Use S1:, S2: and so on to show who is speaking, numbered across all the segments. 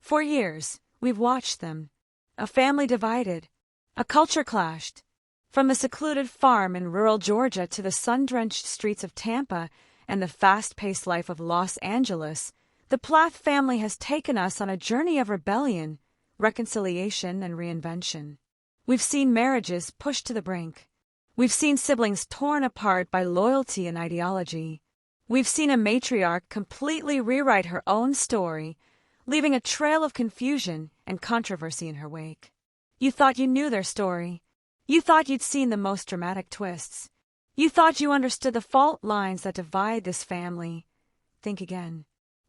S1: For years, we've watched them. A family divided. A culture clashed. From the secluded farm in rural Georgia to the sun-drenched streets of Tampa and the fast-paced life of Los Angeles, the Plath family has taken us on a journey of rebellion, reconciliation, and reinvention. We've seen marriages pushed to the brink. We've seen siblings torn apart by loyalty and ideology. We've seen a matriarch completely rewrite her own story, leaving a trail of confusion and controversy in her wake. You thought you knew their story. You thought you'd seen the most dramatic twists. You thought you understood the fault lines that divide this family. Think again.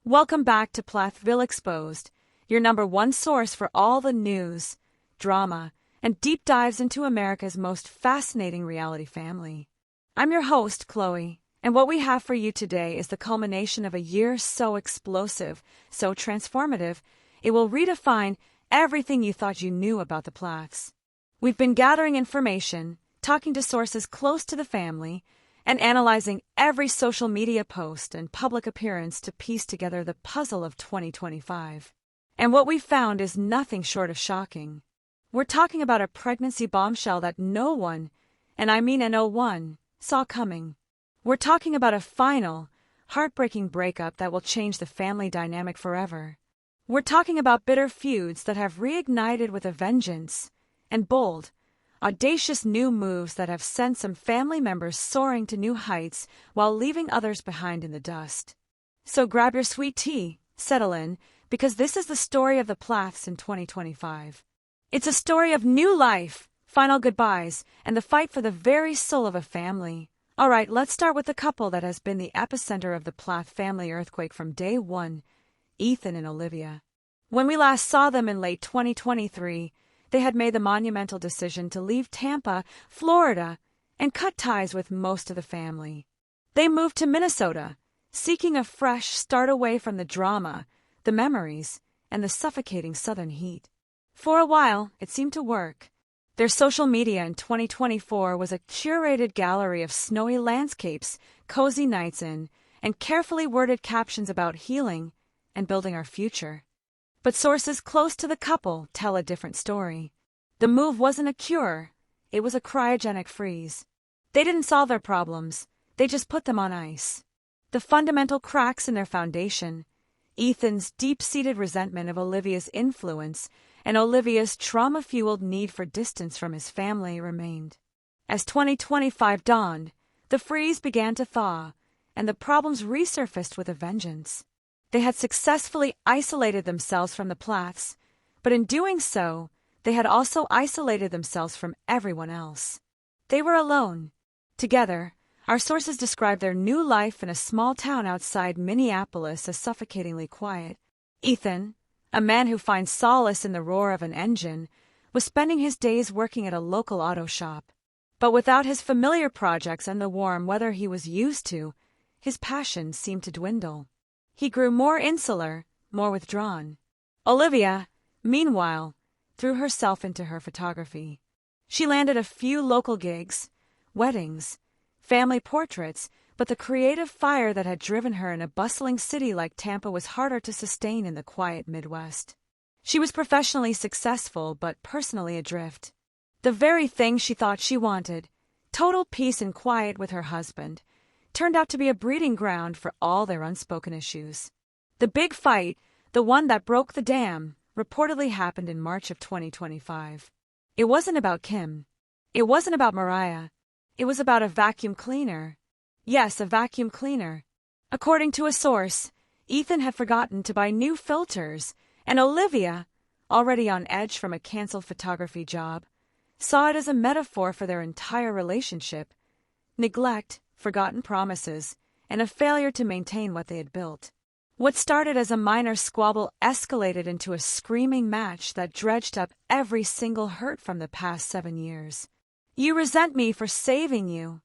S1: Welcome back to Plathville Exposed, your #1 source for all the news, drama, and deep dives into America's most fascinating reality family. I'm your host, Chloe, and what we have for you today is the culmination of a year so explosive, so transformative, it will redefine everything you thought you knew about the Plaths. We've been gathering information, talking to sources close to the family, and analyzing every social media post and public appearance to piece together the puzzle of 2025. And what we found is nothing short of shocking. We're talking about a pregnancy bombshell that no one, and I mean no one, saw coming. We're talking about a final, heartbreaking breakup that will change the family dynamic forever. We're talking about bitter feuds that have reignited with a vengeance, and bold, audacious new moves that have sent some family members soaring to new heights while leaving others behind in the dust. So grab your sweet tea, settle in, because this is the story of the Plaths in 2025. It's a story of new life, final goodbyes, and the fight for the very soul of a family. All right, let's start with the couple that has been the epicenter of the Plath family earthquake from day one, Ethan and Olivia. When we last saw them in late 2023, they had made the monumental decision to leave Tampa, Florida, and cut ties with most of the family. They moved to Minnesota, seeking a fresh start away from the drama, the memories, and the suffocating southern heat. For a while, it seemed to work. Their social media in 2024 was a curated gallery of snowy landscapes, cozy nights in, and carefully worded captions about healing and building our future. But sources close to the couple tell a different story. The move wasn't a cure, it was a cryogenic freeze. They didn't solve their problems, they just put them on ice. The fundamental cracks in their foundation, Ethan's deep-seated resentment of Olivia's influence and Olivia's trauma-fueled need for distance from his family, remained. As 2025 dawned, the freeze began to thaw, and the problems resurfaced with a vengeance. They had successfully isolated themselves from the Plaths, but in doing so, they had also isolated themselves from everyone else. They were alone. Together, our sources describe their new life in a small town outside Minneapolis as suffocatingly quiet. Ethan, a man who finds solace in the roar of an engine, was spending his days working at a local auto shop. But without his familiar projects and the warm weather he was used to, his passion seemed to dwindle. He grew more insular, more withdrawn. Olivia, meanwhile, threw herself into her photography. She landed a few local gigs, weddings, family portraits, but the creative fire that had driven her in a bustling city like Tampa was harder to sustain in the quiet Midwest. She was professionally successful but personally adrift. The very thing she thought she wanted, total peace and quiet with her husband, turned out to be a breeding ground for all their unspoken issues. The big fight, the one that broke the dam, reportedly happened in March of 2025. It wasn't about Kim. It wasn't about Mariah. It was about a vacuum cleaner. Yes, a vacuum cleaner. According to a source, Ethan had forgotten to buy new filters, and Olivia, already on edge from a canceled photography job, saw it as a metaphor for their entire relationship: neglect, forgotten promises, and a failure to maintain what they had built. What started as a minor squabble escalated into a screaming match that dredged up every single hurt from the past 7 years. "You resent me for saving you,"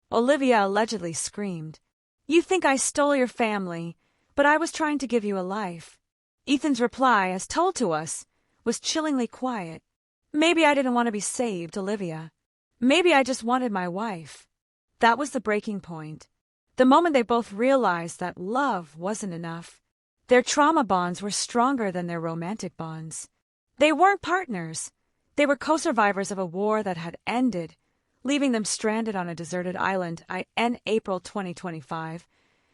S1: Olivia allegedly screamed. "You think I stole your family, but I was trying to give you a life." Ethan's reply, as told to us, was chillingly quiet. "Maybe I didn't want to be saved, Olivia. Maybe I just wanted my wife." That was the breaking point. The moment they both realized that love wasn't enough. Their trauma bonds were stronger than their romantic bonds. They weren't partners. They were co-survivors of a war that had ended, leaving them stranded on a deserted island in April 2025.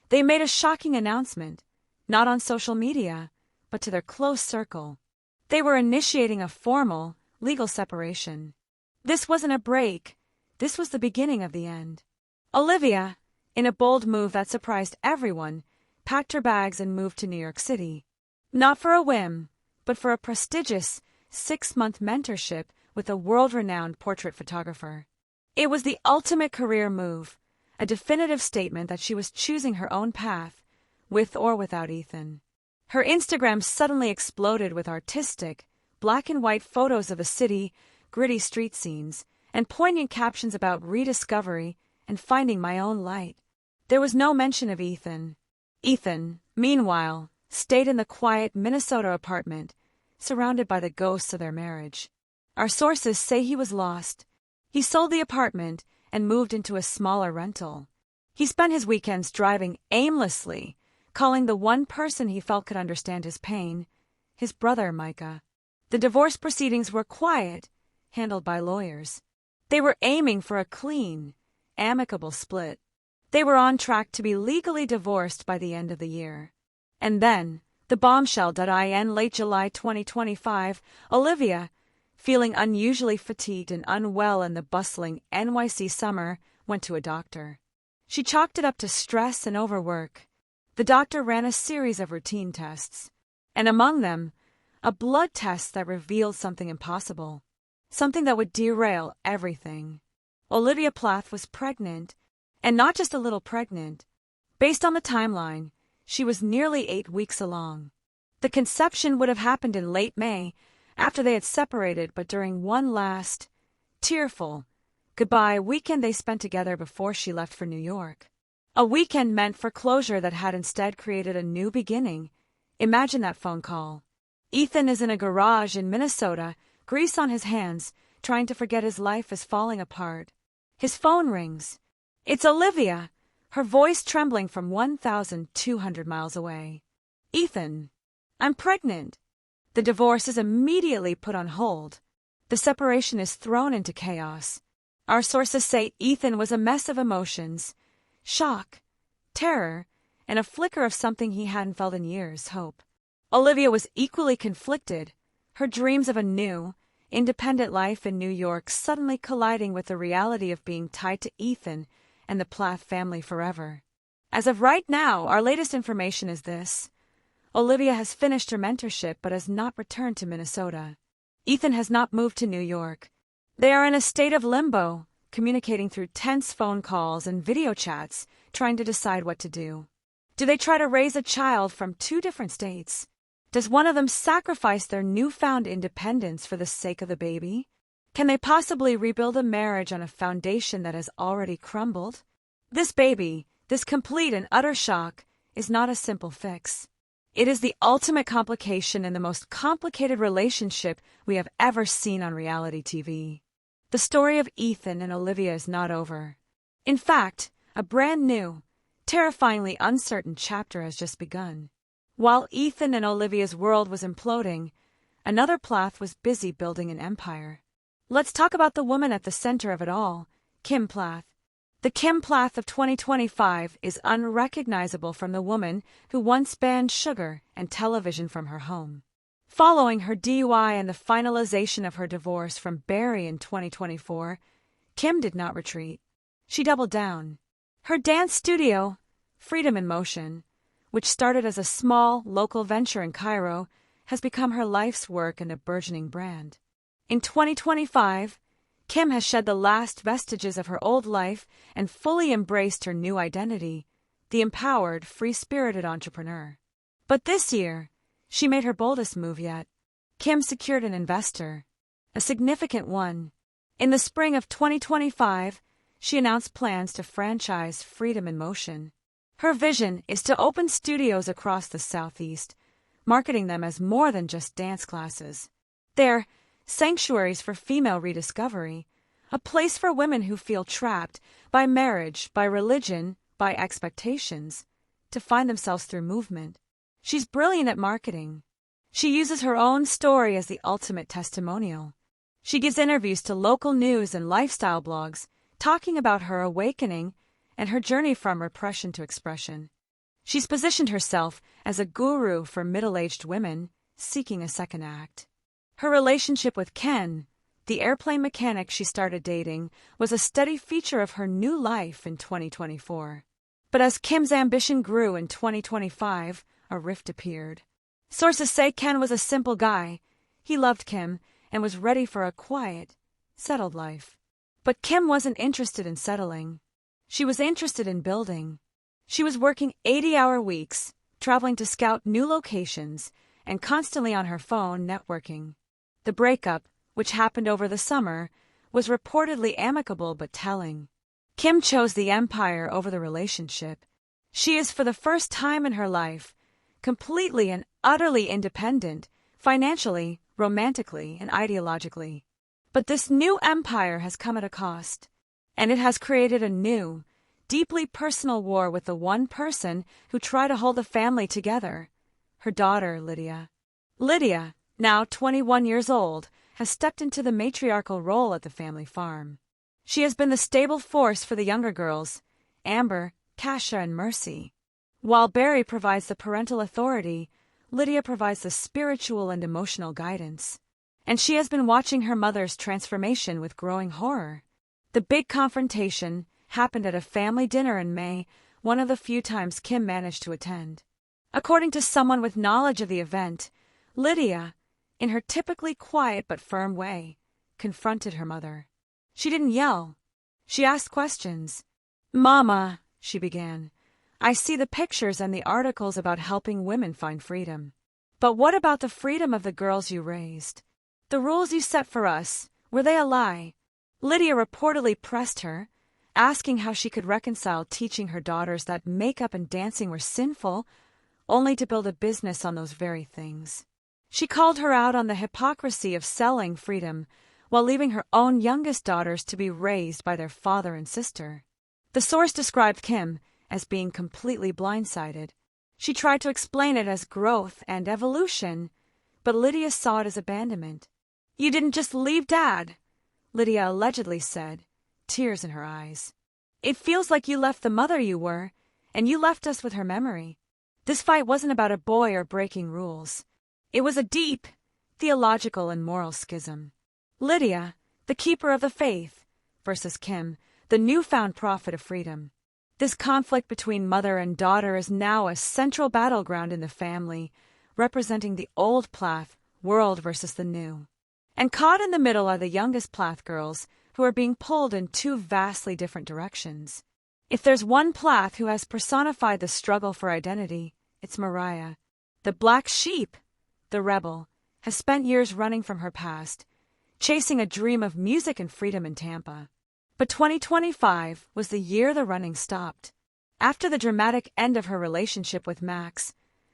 S1: They made a shocking announcement, not on social media, but to their close circle. They were initiating a formal, legal separation. This wasn't a break. This was the beginning of the end. Olivia, in a bold move that surprised everyone, packed her bags and moved to New York City. Not for a whim, but for a prestigious 6-month mentorship with a world-renowned portrait photographer. It was the ultimate career move, a definitive statement that she was choosing her own path, with or without Ethan. Her Instagram suddenly exploded with artistic, black-and-white photos of the city, gritty street scenes, and poignant captions about rediscovery and finding my own light. There was no mention of Ethan. Ethan, meanwhile, stayed in the quiet Minnesota apartment, surrounded by the ghosts of their marriage. Our sources say he was lost. He sold the apartment and moved into a smaller rental. He spent his weekends driving aimlessly, calling the one person he felt could understand his pain, his brother Micah. The divorce proceedings were quiet, handled by lawyers. They were aiming for a clean, amicable split. They were on track to be legally divorced by the end of the year. And then, the bombshell. In late July 2025, Olivia, feeling unusually fatigued and unwell in the bustling NYC summer, went to a doctor. She chalked it up to stress and overwork. The doctor ran a series of routine tests, and among them, a blood test that revealed something impossible, something that would derail everything. Olivia Plath was pregnant, and not just a little pregnant. Based on the timeline, she was nearly 8 weeks along. The conception would have happened in late May, after they had separated, but during one last, tearful, goodbye weekend they spent together before she left for New York. A weekend meant for closure that had instead created a new beginning. Imagine that phone call. Ethan is in a garage in Minnesota, grease on his hands, trying to forget his life is falling apart. His phone rings. It's Olivia, her voice trembling from 1,200 miles away. Ethan, I'm pregnant. The divorce is immediately put on hold. The separation is thrown into chaos. Our sources say Ethan was a mess of emotions, shock, terror, and a flicker of something he hadn't felt in years, hope. Olivia was equally conflicted, her dreams of a new, independent life in New York suddenly colliding with the reality of being tied to Ethan and the Plath family forever. As of right now, our latest information is this. Olivia has finished her mentorship but has not returned to Minnesota. Ethan has not moved to New York. They are in a state of limbo, communicating through tense phone calls and video chats, trying to decide what to do. Do they try to raise a child from 2 different states? Does one of them sacrifice their newfound independence for the sake of the baby? Can they possibly rebuild a marriage on a foundation that has already crumbled? This baby, this complete and utter shock, is not a simple fix. It is the ultimate complication in the most complicated relationship we have ever seen on reality TV. The story of Ethan and Olivia is not over. In fact, a brand new, terrifyingly uncertain chapter has just begun. While Ethan and Olivia's world was imploding, another Plath was busy building an empire. Let's talk about the woman at the center of it all, Kim Plath. The Kim Plath of 2025 is unrecognizable from the woman who once banned sugar and television from her home. Following her DUI and the finalization of her divorce from Barry in 2024, Kim did not retreat. She doubled down. Her dance studio, Freedom in Motion, which started as a small, local venture in Cairo, has become her life's work and a burgeoning brand. In 2025, Kim has shed the last vestiges of her old life and fully embraced her new identity, the empowered, free-spirited entrepreneur. But this year, she made her boldest move yet. Kim secured an investor, a significant one. In the spring of 2025, she announced plans to franchise Freedom in Motion. Her vision is to open studios across the Southeast, marketing them as more than just dance classes. They're sanctuaries for female rediscovery, a place for women who feel trapped by marriage, by religion, by expectations, to find themselves through movement. She's brilliant at marketing. She uses her own story as the ultimate testimonial. She gives interviews to local news and lifestyle blogs, talking about her awakening and her journey from repression to expression. She's positioned herself as a guru for middle-aged women seeking a second act. Her relationship with Ken, the airplane mechanic she started dating, was a steady feature of her new life in 2024. But as Kim's ambition grew in 2025, a rift appeared. Sources say Ken was a simple guy. He loved Kim and was ready for a quiet, settled life. But Kim wasn't interested in settling. She was interested in building. She was working 80-hour weeks, traveling to scout new locations, and constantly on her phone networking. The breakup, which happened over the summer, was reportedly amicable but telling. Kim chose the empire over the relationship. She is, for the first time in her life, completely and utterly independent, financially, romantically, and ideologically. But this new empire has come at a cost, and it has created a new, deeply personal war with the one person who tried to hold the family together, her daughter, Lydia. Lydia, now 21 years old, has stepped into the matriarchal role at the family farm. She has been the stable force for the younger girls, Amber, Kasha, and Mercy. While Barry provides the parental authority, Lydia provides the spiritual and emotional guidance. And she has been watching her mother's transformation with growing horror. The big confrontation happened at a family dinner in May, one of the few times Kim managed to attend. According to someone with knowledge of the event, Lydia, in her typically quiet but firm way, confronted her mother. She didn't yell. She asked questions. "Mama," she began, "I see the pictures and the articles about helping women find freedom. But what about the freedom of the girls you raised? The rules you set for us, were they a lie?" Lydia reportedly pressed her, asking how she could reconcile teaching her daughters that makeup and dancing were sinful, only to build a business on those very things. She called her out on the hypocrisy of selling freedom while leaving her own youngest daughters to be raised by their father and sister. The source described Kim as being completely blindsided. She tried to explain it as growth and evolution, but Lydia saw it as abandonment. "You didn't just leave Dad," Lydia allegedly said, tears in her eyes. "It feels like you left the mother you were, and you left us with her memory." This fight wasn't about a boy or breaking rules. It was a deep, theological and moral schism. Lydia, the keeper of the faith, versus Kim, the newfound prophet of freedom. This conflict between mother and daughter is now a central battleground in the family, representing the old Plath world versus the new. And caught in the middle are the youngest Plath girls, who are being pulled in two vastly different directions. If there's one Plath who has personified the struggle for identity, it's Mariah. The black sheep, the rebel, has spent years running from her past, chasing a dream of music and freedom in Tampa. But 2025 was the year the running stopped. After the dramatic end of her relationship with Max,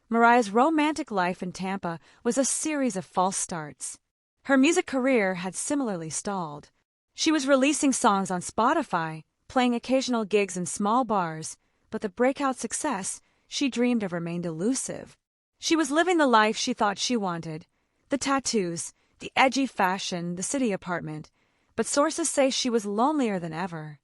S1: Mariah's romantic life in Tampa was a series of false starts. Her music career had similarly stalled. She was releasing songs on Spotify, playing occasional gigs in small bars, but the breakout success she dreamed of remained elusive. She was living the life she thought she wanted, the tattoos, the edgy fashion, the city apartment, but sources say she was lonelier than ever.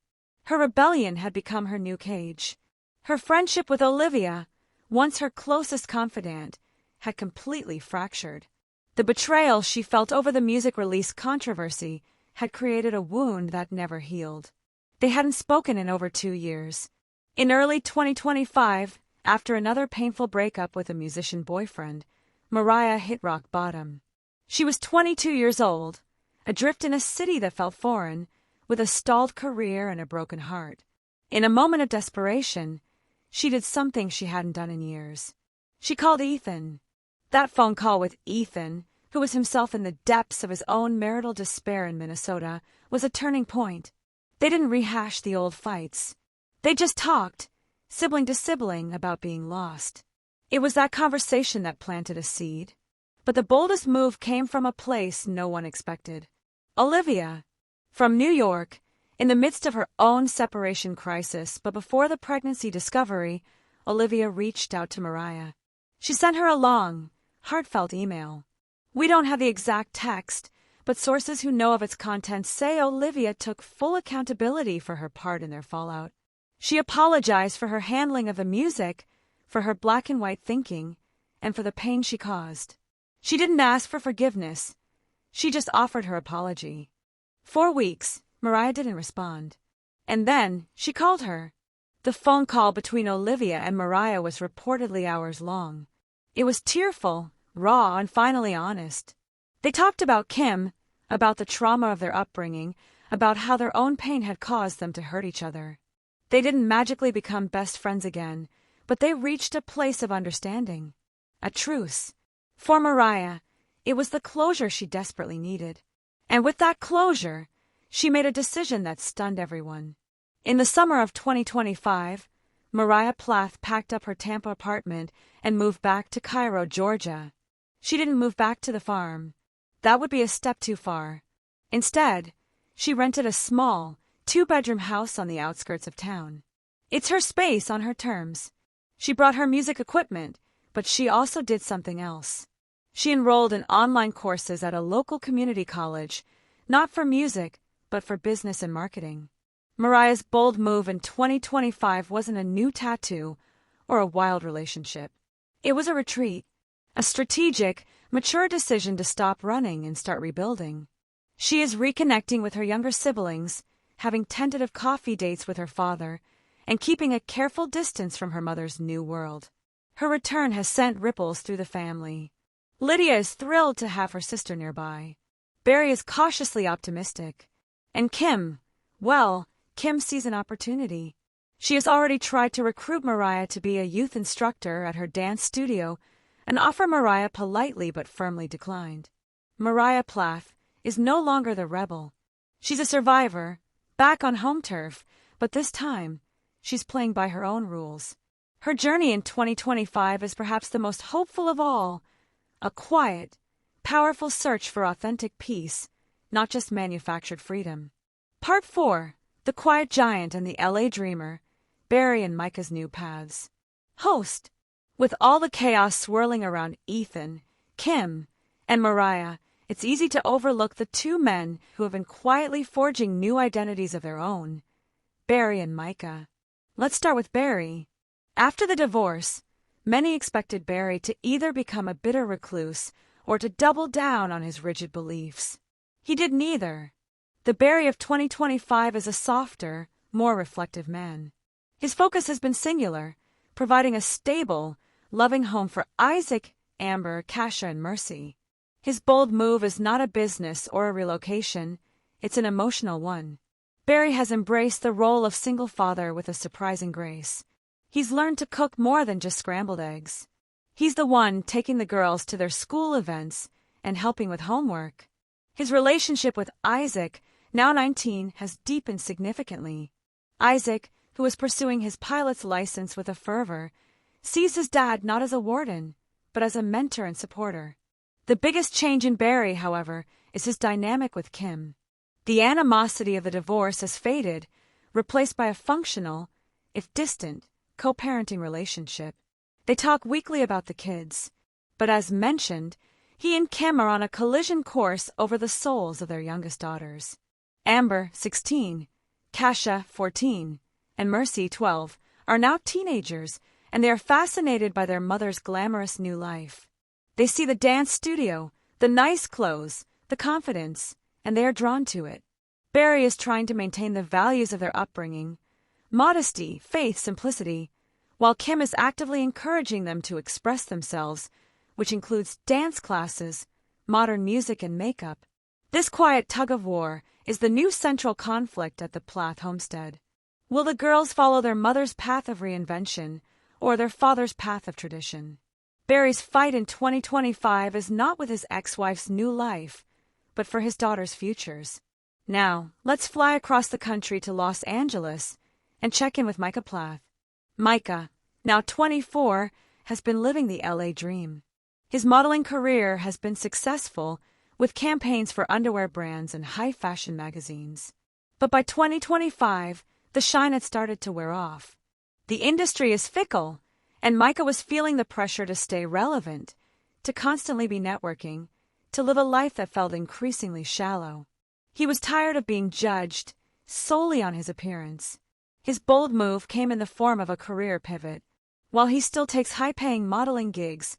S1: Her rebellion had become her new cage. Her friendship with Olivia, once her closest confidant, had completely fractured. The betrayal she felt over the music release controversy had created a wound that never healed. They hadn't spoken in over 2 years. In early 2025, after another painful breakup with a musician boyfriend, Mariah hit rock bottom. She was 22 years old, adrift in a city that felt foreign, with a stalled career and a broken heart. In a moment of desperation, she did something she hadn't done in years. She called Ethan. That phone call with Ethan, who was himself in the depths of his own marital despair in Minnesota, was a turning point. They didn't rehash the old fights. They just talked, sibling to sibling, about being lost. It was that conversation that planted a seed. But the boldest move came from a place no one expected. Olivia, from New York, in the midst of her own separation crisis, but before the pregnancy discovery, Olivia reached out to Mariah. She sent her a long, heartfelt email. We don't have the exact text, but sources who know of its contents say Olivia took full accountability for her part in their fallout. She apologized for her handling of the music, for her black and white thinking, and for the pain she caused. She didn't ask for forgiveness. She just offered her apology. 4 weeks, Mariah didn't respond. And then she called her. The phone call between Olivia and Mariah was reportedly hours long. It was tearful, raw, and finally honest. They talked about Kim, about the trauma of their upbringing, about how their own pain had caused them to hurt each other. They didn't magically become best friends again, but they reached a place of understanding. A truce. For Mariah, it was the closure she desperately needed. And with that closure, she made a decision that stunned everyone. In the summer of 2025, Mariah Plath packed up her Tampa apartment and moved back to Cairo, Georgia. She didn't move back to the farm. That would be a step too far. Instead, she rented a small, 2-bedroom house on the outskirts of town. It's her space on her terms. She brought her music equipment, but she also did something else. She enrolled in online courses at a local community college, not for music, but for business and marketing. Mariah's bold move in 2025 wasn't a new tattoo or a wild relationship. It was a retreat, a strategic, mature decision to stop running and start rebuilding. She is reconnecting with her younger siblings, having tentative coffee dates with her father, and keeping a careful distance from her mother's new world. Her return has sent ripples through the family. Lydia is thrilled to have her sister nearby. Barry is cautiously optimistic. And Kim, well, Kim sees an opportunity. She has already tried to recruit Mariah to be a youth instructor at her dance studio, an offer Mariah politely but firmly declined. Mariah Plath is no longer the rebel. She's a survivor, back on home turf, but this time, she's playing by her own rules. Her journey in 2025 is perhaps the most hopeful of all, a quiet, powerful search for authentic peace, not just manufactured freedom. Part 4. The Quiet Giant and the LA Dreamer, Barry and Micah's New Paths. Host. With all the chaos swirling around Ethan, Kim, and Mariah, it's easy to overlook the 2 men who have been quietly forging new identities of their own, Barry and Micah. Let's start with Barry. After the divorce, many expected Barry to either become a bitter recluse or to double down on his rigid beliefs. He did neither. The Barry of 2025 is a softer, more reflective man. His focus has been singular, providing a stable, loving home for Isaac, Amber, Kasha, and Mercy. His bold move is not a business or a relocation, it's an emotional one. Barry has embraced the role of single father with a surprising grace. He's learned to cook more than just scrambled eggs. He's the one taking the girls to their school events and helping with homework. His relationship with Isaac, now 19, has deepened significantly. Isaac, who is pursuing his pilot's license with a fervor, sees his dad not as a warden, but as a mentor and supporter. The biggest change in Barry, however, is his dynamic with Kim. The animosity of the divorce has faded, replaced by a functional, if distant, co-parenting relationship. They talk weekly about the kids, but as mentioned, he and Kim are on a collision course over the souls of their youngest daughters. Amber, 16, Kasha, 14, and Mercy, 12, are now teenagers, and they are fascinated by their mother's glamorous new life. They see the dance studio, the nice clothes, the confidence, and they are drawn to it. Barry is trying to maintain the values of their upbringing, modesty, faith, simplicity, while Kim is actively encouraging them to express themselves, which includes dance classes, modern music, and makeup. This quiet tug-of-war is the new central conflict at the Plath homestead. Will the girls follow their mother's path of reinvention or their father's path of tradition? Barry's fight in 2025 is not with his ex-wife's new life, but for his daughter's futures. Now, let's fly across the country to Los Angeles and check in with Micah Plath. Micah, now 24, has been living the LA dream. His modeling career has been successful, with campaigns for underwear brands and high-fashion magazines. But by 2025, the shine had started to wear off. The industry is fickle, And Micah was feeling the pressure to stay relevant, to constantly be networking, to live a life that felt increasingly shallow. He was tired of being judged solely on his appearance. His bold move came in the form of a career pivot. While he still takes high-paying modeling gigs,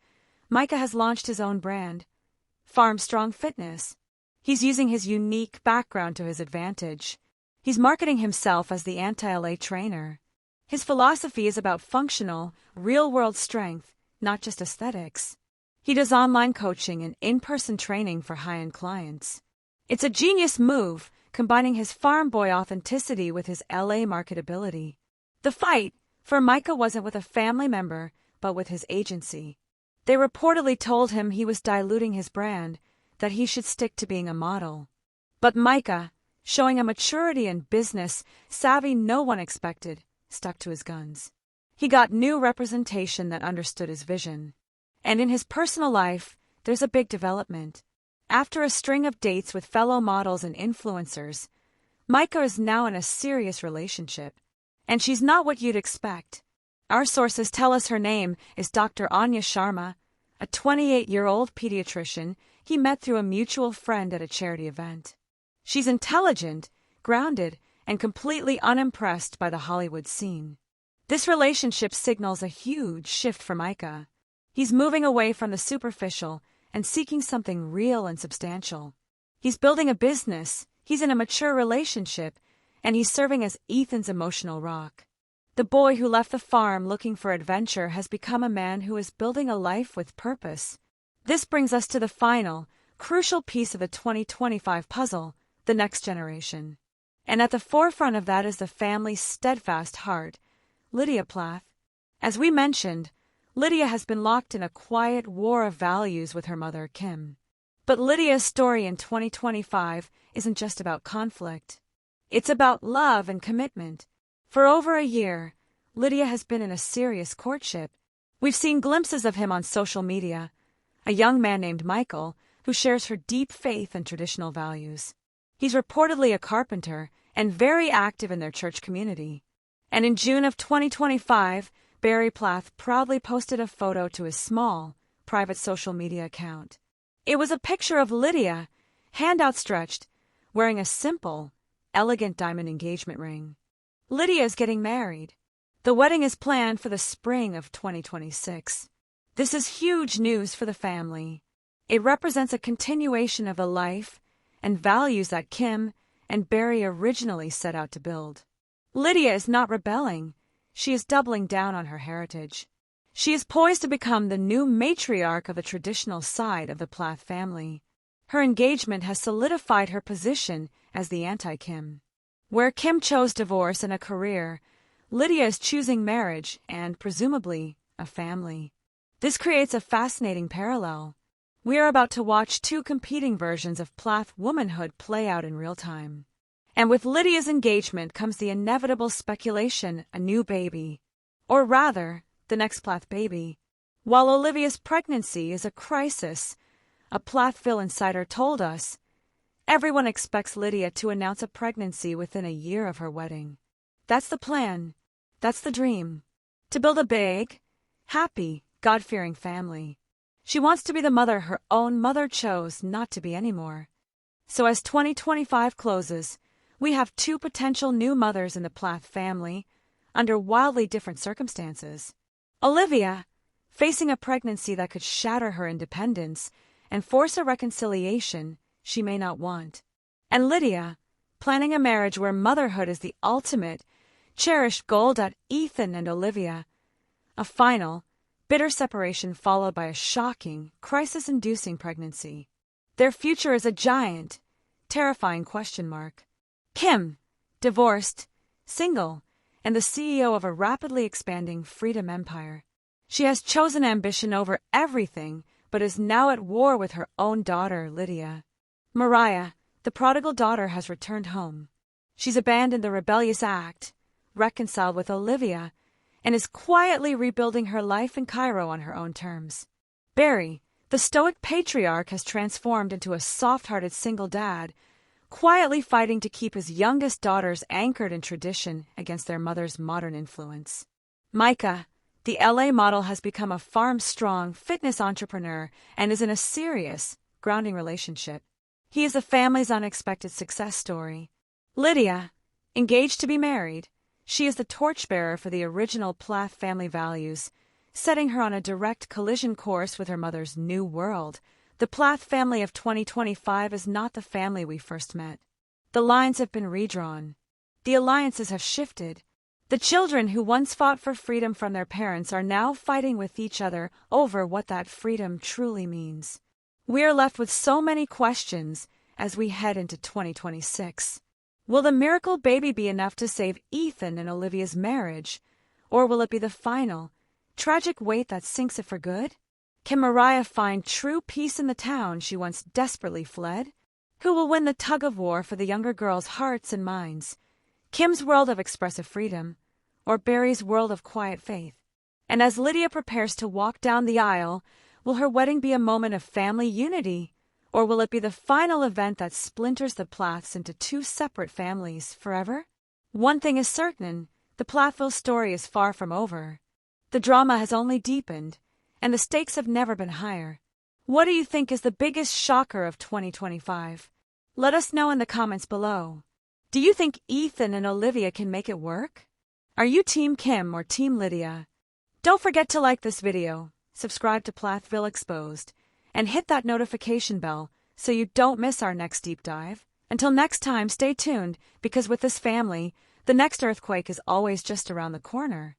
S1: Micah has launched his own brand, Farm Strong Fitness. He's using his unique background to his advantage. He's marketing himself as the anti-LA trainer. His philosophy is about functional, real-world strength, not just aesthetics. He does online coaching and in-person training for high-end clients. It's a genius move, combining his farm boy authenticity with his LA marketability. The fight for Micah wasn't with a family member, but with his agency. They reportedly told him he was diluting his brand, that he should stick to being a model. But Micah, showing a maturity and business savvy no one expected, stuck to his guns. He got new representation that understood his vision. And in his personal life, there's a big development. After a string of dates with fellow models and influencers, Micah is now in a serious relationship. And she's not what you'd expect. Our sources tell us her name is Dr. Anya Sharma, a 28-year-old pediatrician he met through a mutual friend at a charity event. She's intelligent, grounded, and completely unimpressed by the Hollywood scene. This relationship signals a huge shift for Micah. He's moving away from the superficial and seeking something real and substantial. He's building a business, he's in a mature relationship, and he's serving as Ethan's emotional rock. The boy who left the farm looking for adventure has become a man who is building a life with purpose. This brings us to the final, crucial piece of the 2025 puzzle, the next generation. And at the forefront of that is the family's steadfast heart, Lydia Plath. As we mentioned, Lydia has been locked in a quiet war of values with her mother, Kim. But Lydia's story in 2025 isn't just about conflict. It's about love and commitment. For over a year, Lydia has been in a serious courtship. We've seen glimpses of him on social media, a young man named Michael who shares her deep faith and traditional values. He's reportedly a carpenter and very active in their church community. And in June of 2025, Barry Plath proudly posted a photo to his small, private social media account. It was a picture of Lydia, hand outstretched, wearing a simple, elegant diamond engagement ring. Lydia is getting married. The wedding is planned for the spring of 2026. This is huge news for the family. It represents a continuation of the life and values that Kim and Barry originally set out to build. Lydia is not rebelling. She is doubling down on her heritage. She is poised to become the new matriarch of the traditional side of the Plath family. Her engagement has solidified her position as the anti-Kim. Where Kim chose divorce and a career, Lydia is choosing marriage and, presumably, a family. This creates a fascinating parallel. We are about to watch two competing versions of Plath womanhood play out in real time. And with Lydia's engagement comes the inevitable speculation, a new baby. Or rather, the next Plath baby. While Olivia's pregnancy is a crisis, a Plathville insider told us, everyone expects Lydia to announce a pregnancy within a year of her wedding. That's the plan. That's the dream. To build a big, happy, God-fearing family. She wants to be the mother her own mother chose not to be anymore. So as 2025 closes, we have two potential new mothers in the Plath family, under wildly different circumstances. Olivia, facing a pregnancy that could shatter her independence and force a reconciliation she may not want. And Lydia, planning a marriage where motherhood is the ultimate, cherished goal. Ethan and Olivia. A final, bitter separation followed by a shocking, crisis-inducing pregnancy. Their future is a giant, terrifying question mark. Kim, divorced, single, and the CEO of a rapidly expanding freedom empire. She has chosen ambition over everything, but is now at war with her own daughter, Lydia. Mariah, the prodigal daughter, has returned home. She's abandoned the rebellious act, reconciled with Olivia, and is quietly rebuilding her life in Cairo on her own terms. Barry, the stoic patriarch, has transformed into a soft-hearted single dad, quietly fighting to keep his youngest daughters anchored in tradition against their mother's modern influence. Micah, The LA model has become a farm-strong fitness entrepreneur and is in a serious, grounding relationship. He is the family's unexpected success story. Lydia, engaged to be married, she is the torchbearer for the original Plath family values, setting her on a direct collision course with her mother's new world. The Plath family of 2025 is not the family we first met. The lines have been redrawn. The alliances have shifted. The children who once fought for freedom from their parents are now fighting with each other over what that freedom truly means. We are left with so many questions as we head into 2026. Will the miracle baby be enough to save Ethan and Olivia's marriage? Or will it be the final, tragic weight that sinks it for good? Can Mariah find true peace in the town she once desperately fled? Who will win the tug-of-war for the younger girls' hearts and minds? Kim's world of expressive freedom, or Barry's world of quiet faith? And as Lydia prepares to walk down the aisle, will her wedding be a moment of family unity? Or will it be the final event that splinters the Plaths into two separate families forever? One thing is certain, the Plathville story is far from over. The drama has only deepened, and the stakes have never been higher. What do you think is the biggest shocker of 2025? Let us know in the comments below. Do you think Ethan and Olivia can make it work? Are you Team Kim or Team Lydia? Don't forget to like this video, subscribe to Plathville Exposed, and hit that notification bell so you don't miss our next deep dive. Until next time, stay tuned, because with this family, the next earthquake is always just around the corner.